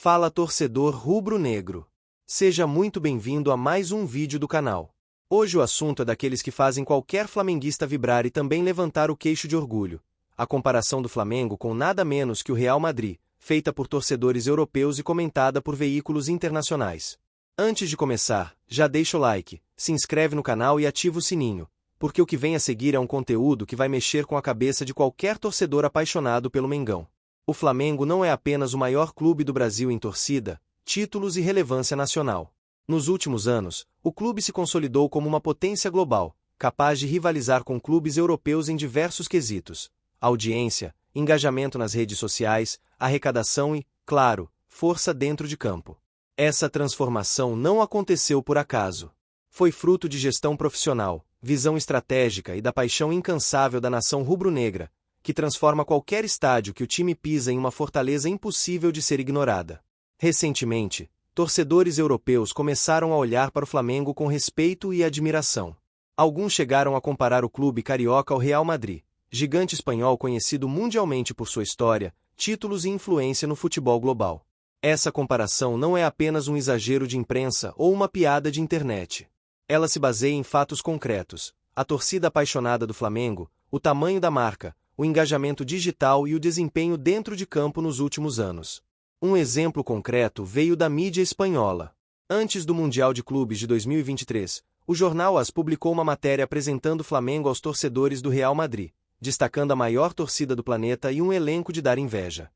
Fala torcedor rubro-negro. Seja muito bem-vindo a mais um vídeo do canal. Hoje o assunto é daqueles que fazem qualquer flamenguista vibrar e também levantar o queixo de orgulho. A comparação do Flamengo com nada menos que o Real Madrid, feita por torcedores europeus e comentada por veículos internacionais. Antes de começar, já deixa o like, se inscreve no canal e ativa o sininho, porque o que vem a seguir é um conteúdo que vai mexer com a cabeça de qualquer torcedor apaixonado pelo Mengão. O Flamengo não é apenas o maior clube do Brasil em torcida, títulos e relevância nacional. Nos últimos anos, o clube se consolidou como uma potência global, capaz de rivalizar com clubes europeus em diversos quesitos: audiência, engajamento nas redes sociais, arrecadação e, claro, força dentro de campo. Essa transformação não aconteceu por acaso. Foi fruto de gestão profissional, visão estratégica e da paixão incansável da nação rubro-negra, que transforma qualquer estádio que o time pisa em uma fortaleza impossível de ser ignorada. Recentemente, torcedores europeus começaram a olhar para o Flamengo com respeito e admiração. Alguns chegaram a comparar o clube carioca ao Real Madrid, gigante espanhol conhecido mundialmente por sua história, títulos e influência no futebol global. Essa comparação não é apenas um exagero de imprensa ou uma piada de internet. Ela se baseia em fatos concretos: a torcida apaixonada do Flamengo, o tamanho da marca, o engajamento digital e o desempenho dentro de campo nos últimos anos. Um exemplo concreto veio da mídia espanhola. Antes do Mundial de Clubes de 2023, o jornal AS publicou uma matéria apresentando o Flamengo aos torcedores do Real Madrid, destacando a maior torcida do planeta e um elenco de dar inveja.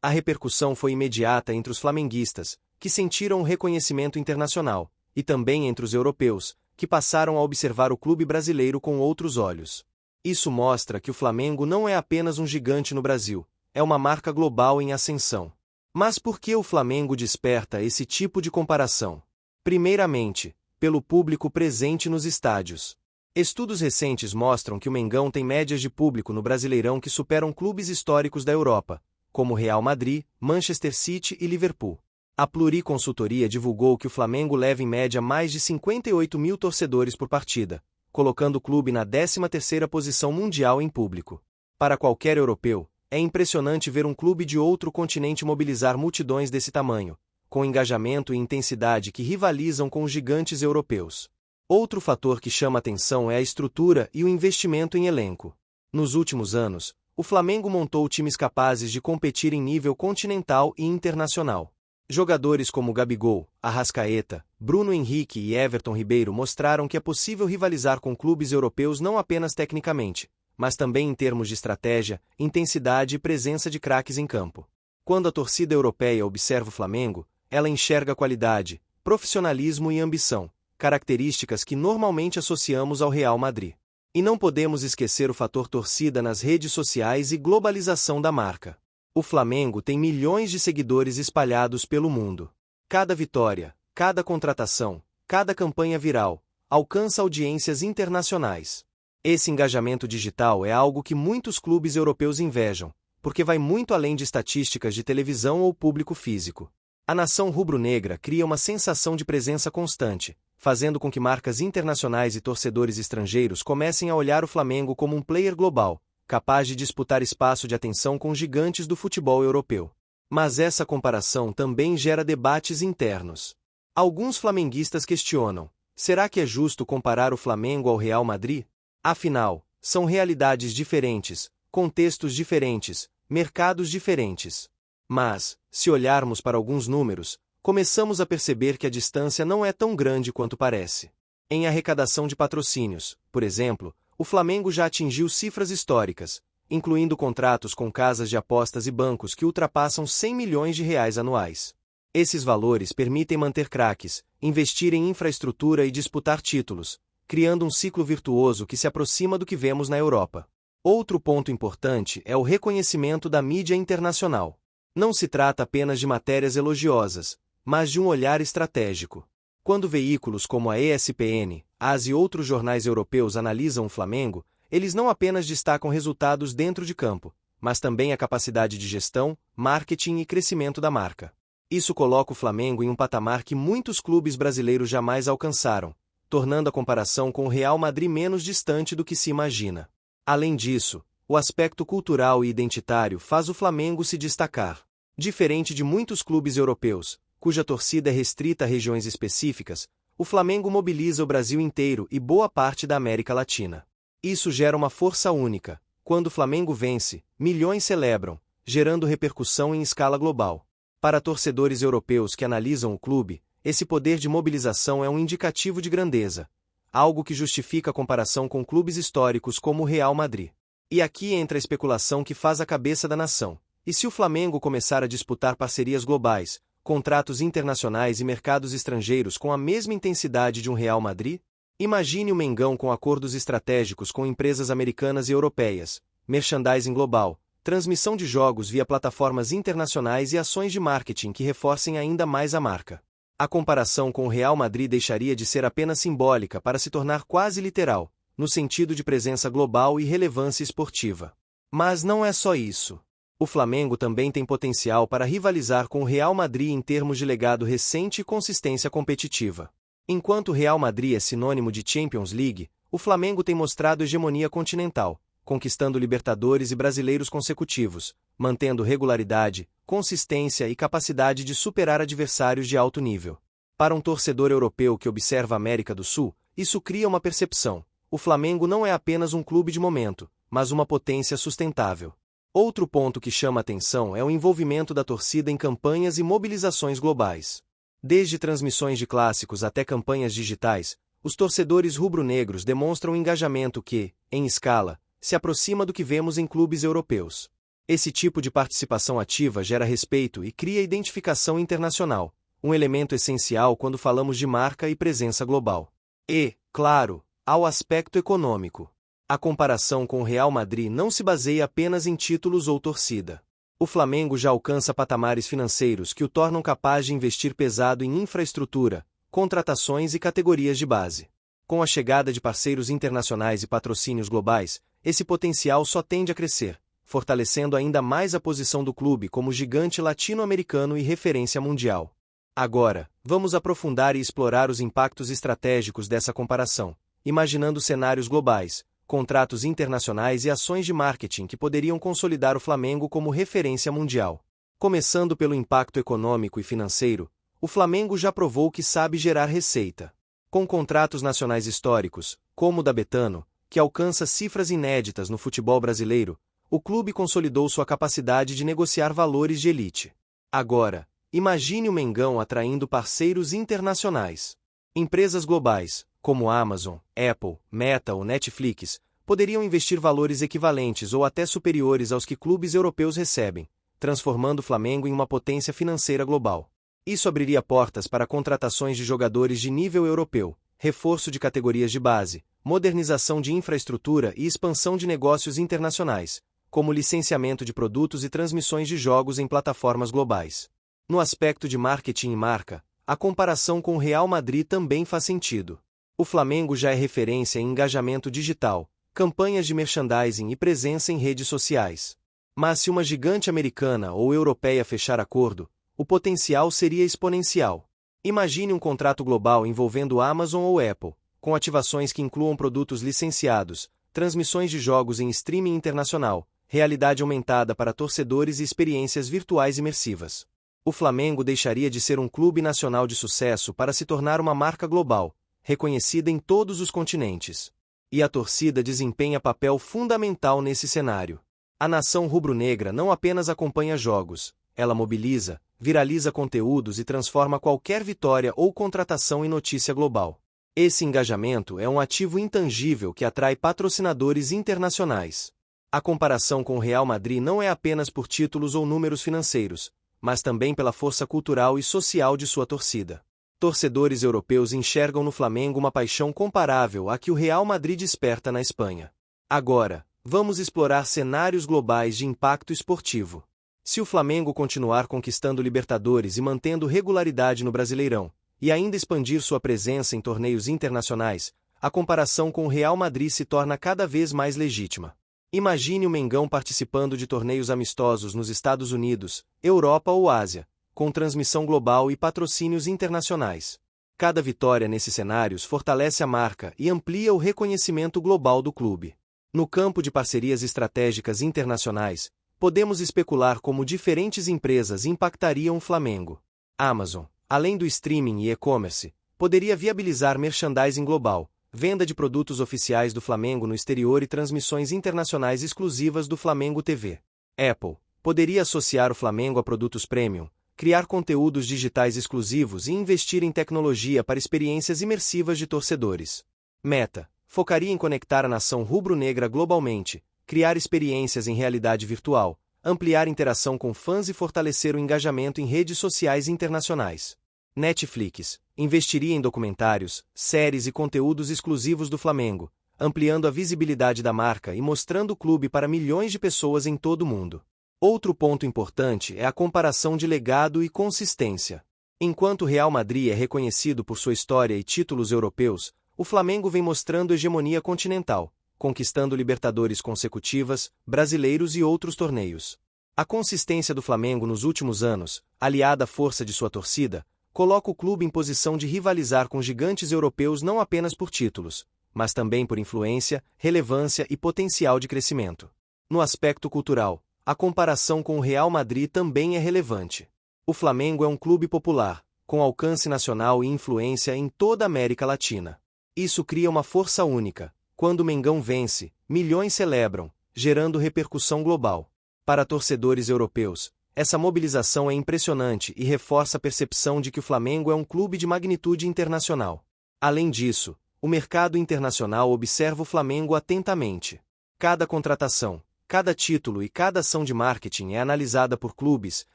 A repercussão foi imediata entre os flamenguistas, que sentiram o reconhecimento internacional, e também entre os europeus, que passaram a observar o clube brasileiro com outros olhos. Isso mostra que o Flamengo não é apenas um gigante no Brasil, é uma marca global em ascensão. Mas por que o Flamengo desperta esse tipo de comparação? Primeiramente, pelo público presente nos estádios. Estudos recentes mostram que o Mengão tem médias de público no Brasileirão que superam clubes históricos da Europa, como Real Madrid, Manchester City e Liverpool. A Pluri Consultoria divulgou que o Flamengo leva em média mais de 58 mil torcedores por partida, colocando o clube na 13ª posição mundial em público. Para qualquer europeu, é impressionante ver um clube de outro continente mobilizar multidões desse tamanho, com engajamento e intensidade que rivalizam com os gigantes europeus. Outro fator que chama atenção é a estrutura e o investimento em elenco. Nos últimos anos, o Flamengo montou times capazes de competir em nível continental e internacional. Jogadores como Gabigol, Arrascaeta, Bruno Henrique e Everton Ribeiro mostraram que é possível rivalizar com clubes europeus não apenas tecnicamente, mas também em termos de estratégia, intensidade e presença de craques em campo. Quando a torcida europeia observa o Flamengo, ela enxerga qualidade, profissionalismo e ambição, características que normalmente associamos ao Real Madrid. E não podemos esquecer o fator torcida nas redes sociais e globalização da marca. O Flamengo tem milhões de seguidores espalhados pelo mundo. Cada vitória, cada contratação, cada campanha viral, alcança audiências internacionais. Esse engajamento digital é algo que muitos clubes europeus invejam, porque vai muito além de estatísticas de televisão ou público físico. A nação rubro-negra cria uma sensação de presença constante, fazendo com que marcas internacionais e torcedores estrangeiros comecem a olhar o Flamengo como um player global, capaz de disputar espaço de atenção com gigantes do futebol europeu. Mas essa comparação também gera debates internos. Alguns flamenguistas questionam: será que é justo comparar o Flamengo ao Real Madrid? Afinal, são realidades diferentes, contextos diferentes, mercados diferentes. Mas, se olharmos para alguns números, começamos a perceber que a distância não é tão grande quanto parece. Em arrecadação de patrocínios, por exemplo, o Flamengo já atingiu cifras históricas, incluindo contratos com casas de apostas e bancos que ultrapassam 100 milhões de reais anuais. Esses valores permitem manter craques, investir em infraestrutura e disputar títulos, criando um ciclo virtuoso que se aproxima do que vemos na Europa. Outro ponto importante é o reconhecimento da mídia internacional. Não se trata apenas de matérias elogiosas, mas de um olhar estratégico. Quando veículos como a ESPN, AS e outros jornais europeus analisam o Flamengo, eles não apenas destacam resultados dentro de campo, mas também a capacidade de gestão, marketing e crescimento da marca. Isso coloca o Flamengo em um patamar que muitos clubes brasileiros jamais alcançaram, tornando a comparação com o Real Madrid menos distante do que se imagina. Além disso, o aspecto cultural e identitário faz o Flamengo se destacar. Diferente de muitos clubes europeus, cuja torcida é restrita a regiões específicas, o Flamengo mobiliza o Brasil inteiro e boa parte da América Latina. Isso gera uma força única. Quando o Flamengo vence, milhões celebram, gerando repercussão em escala global. Para torcedores europeus que analisam o clube, esse poder de mobilização é um indicativo de grandeza, algo que justifica a comparação com clubes históricos como o Real Madrid. E aqui entra a especulação que faz a cabeça da nação. E se o Flamengo começar a disputar parcerias globais, contratos internacionais e mercados estrangeiros com a mesma intensidade de um Real Madrid? Imagine o Mengão com acordos estratégicos com empresas americanas e europeias, merchandising global, transmissão de jogos via plataformas internacionais e ações de marketing que reforcem ainda mais a marca. A comparação com o Real Madrid deixaria de ser apenas simbólica para se tornar quase literal, no sentido de presença global e relevância esportiva. Mas não é só isso. O Flamengo também tem potencial para rivalizar com o Real Madrid em termos de legado recente e consistência competitiva. Enquanto o Real Madrid é sinônimo de Champions League, o Flamengo tem mostrado hegemonia continental, conquistando Libertadores e Brasileiros consecutivos, mantendo regularidade, consistência e capacidade de superar adversários de alto nível. Para um torcedor europeu que observa a América do Sul, isso cria uma percepção: o Flamengo não é apenas um clube de momento, mas uma potência sustentável. Outro ponto que chama atenção é o envolvimento da torcida em campanhas e mobilizações globais. Desde transmissões de clássicos até campanhas digitais, os torcedores rubro-negros demonstram engajamento que, em escala, se aproxima do que vemos em clubes europeus. Esse tipo de participação ativa gera respeito e cria identificação internacional, um elemento essencial quando falamos de marca e presença global. E, claro, há o aspecto econômico. A comparação com o Real Madrid não se baseia apenas em títulos ou torcida. O Flamengo já alcança patamares financeiros que o tornam capaz de investir pesado em infraestrutura, contratações e categorias de base. Com a chegada de parceiros internacionais e patrocínios globais, esse potencial só tende a crescer, fortalecendo ainda mais a posição do clube como gigante latino-americano e referência mundial. Agora, vamos aprofundar e explorar os impactos estratégicos dessa comparação, imaginando cenários globais, contratos internacionais e ações de marketing que poderiam consolidar o Flamengo como referência mundial. Começando pelo impacto econômico e financeiro, o Flamengo já provou que sabe gerar receita. Com contratos nacionais históricos, como o da Betano, que alcança cifras inéditas no futebol brasileiro, o clube consolidou sua capacidade de negociar valores de elite. Agora, imagine o Mengão atraindo parceiros internacionais. Empresas globais, como Amazon, Apple, Meta ou Netflix, poderiam investir valores equivalentes ou até superiores aos que clubes europeus recebem, transformando o Flamengo em uma potência financeira global. Isso abriria portas para contratações de jogadores de nível europeu, reforço de categorias de base, modernização de infraestrutura e expansão de negócios internacionais, como licenciamento de produtos e transmissões de jogos em plataformas globais. No aspecto de marketing e marca, a comparação com o Real Madrid também faz sentido. O Flamengo já é referência em engajamento digital, campanhas de merchandising e presença em redes sociais. Mas se uma gigante americana ou europeia fechar acordo, o potencial seria exponencial. Imagine um contrato global envolvendo Amazon ou Apple, com ativações que incluam produtos licenciados, transmissões de jogos em streaming internacional, realidade aumentada para torcedores e experiências virtuais imersivas. O Flamengo deixaria de ser um clube nacional de sucesso para se tornar uma marca global, reconhecida em todos os continentes. E a torcida desempenha papel fundamental nesse cenário. A nação rubro-negra não apenas acompanha jogos, ela mobiliza, viraliza conteúdos e transforma qualquer vitória ou contratação em notícia global. Esse engajamento é um ativo intangível que atrai patrocinadores internacionais. A comparação com o Real Madrid não é apenas por títulos ou números financeiros, mas também pela força cultural e social de sua torcida. Torcedores europeus enxergam no Flamengo uma paixão comparável à que o Real Madrid desperta na Espanha. Agora, vamos explorar cenários globais de impacto esportivo. Se o Flamengo continuar conquistando Libertadores e mantendo regularidade no Brasileirão, e ainda expandir sua presença em torneios internacionais, a comparação com o Real Madrid se torna cada vez mais legítima. Imagine o Mengão participando de torneios amistosos nos Estados Unidos, Europa ou Ásia, com transmissão global e patrocínios internacionais. Cada vitória nesses cenários fortalece a marca e amplia o reconhecimento global do clube. No campo de parcerias estratégicas internacionais, podemos especular como diferentes empresas impactariam o Flamengo. Amazon, além do streaming e e-commerce, poderia viabilizar merchandising global, venda de produtos oficiais do Flamengo no exterior e transmissões internacionais exclusivas do Flamengo TV. Apple poderia associar o Flamengo a produtos premium, criar conteúdos digitais exclusivos e investir em tecnologia para experiências imersivas de torcedores. Meta focaria em conectar a nação rubro-negra globalmente, criar experiências em realidade virtual, ampliar interação com fãs e fortalecer o engajamento em redes sociais internacionais. Netflix investiria em documentários, séries e conteúdos exclusivos do Flamengo, ampliando a visibilidade da marca e mostrando o clube para milhões de pessoas em todo o mundo. Outro ponto importante é a comparação de legado e consistência. Enquanto o Real Madrid é reconhecido por sua história e títulos europeus, o Flamengo vem mostrando hegemonia continental, conquistando Libertadores consecutivas, brasileiros e outros torneios. A consistência do Flamengo nos últimos anos, aliada à força de sua torcida, coloca o clube em posição de rivalizar com gigantes europeus não apenas por títulos, mas também por influência, relevância e potencial de crescimento. No aspecto cultural, a comparação com o Real Madrid também é relevante. O Flamengo é um clube popular, com alcance nacional e influência em toda a América Latina. Isso cria uma força única. Quando o Mengão vence, milhões celebram, gerando repercussão global. Para torcedores europeus, essa mobilização é impressionante e reforça a percepção de que o Flamengo é um clube de magnitude internacional. Além disso, o mercado internacional observa o Flamengo atentamente. Cada contratação, cada título e cada ação de marketing é analisada por clubes,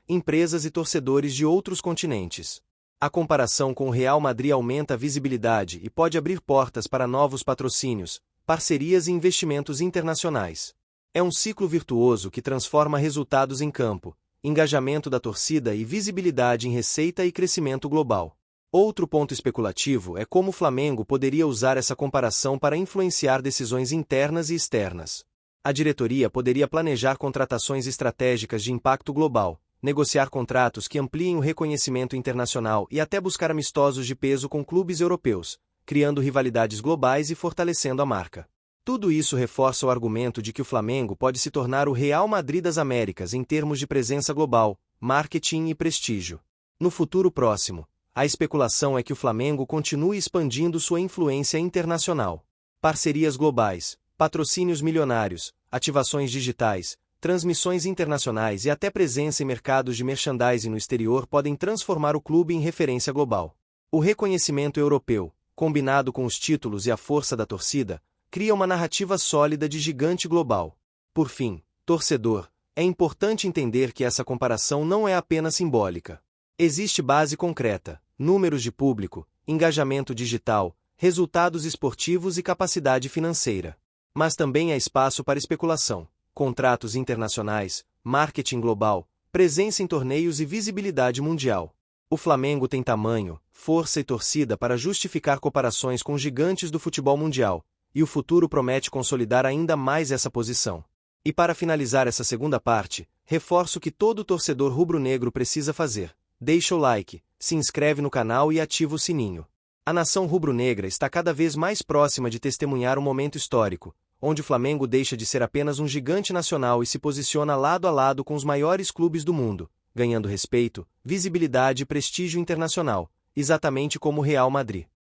empresas e torcedores de outros continentes. A comparação com o Real Madrid aumenta a visibilidade e pode abrir portas para novos patrocínios, parcerias e investimentos internacionais. É um ciclo virtuoso que transforma resultados em campo, engajamento da torcida e visibilidade em receita e crescimento global. Outro ponto especulativo é como o Flamengo poderia usar essa comparação para influenciar decisões internas e externas. A diretoria poderia planejar contratações estratégicas de impacto global, negociar contratos que ampliem o reconhecimento internacional e até buscar amistosos de peso com clubes europeus, criando rivalidades globais e fortalecendo a marca. Tudo isso reforça o argumento de que o Flamengo pode se tornar o Real Madrid das Américas em termos de presença global, marketing e prestígio. No futuro próximo, a especulação é que o Flamengo continue expandindo sua influência internacional. Parcerias globais, patrocínios milionários, ativações digitais, transmissões internacionais e até presença em mercados de merchandising no exterior podem transformar o clube em referência global. O reconhecimento europeu, combinado com os títulos e a força da torcida, cria uma narrativa sólida de gigante global. Por fim, torcedor, é importante entender que essa comparação não é apenas simbólica. Existe base concreta, números de público, engajamento digital, resultados esportivos e capacidade financeira. Mas também há espaço para especulação. Contratos internacionais, marketing global, presença em torneios e visibilidade mundial. O Flamengo tem tamanho, força e torcida para justificar comparações com gigantes do futebol mundial, e o futuro promete consolidar ainda mais essa posição. E para finalizar essa segunda parte, reforço que todo torcedor rubro-negro precisa fazer. Deixa o like, se inscreve no canal e ativa o sininho. A nação rubro-negra está cada vez mais próxima de testemunhar um momento histórico, onde o Flamengo deixa de ser apenas um gigante nacional e se posiciona lado a lado com os maiores clubes do mundo, ganhando respeito, visibilidade e prestígio internacional, exatamente como o Real Madrid.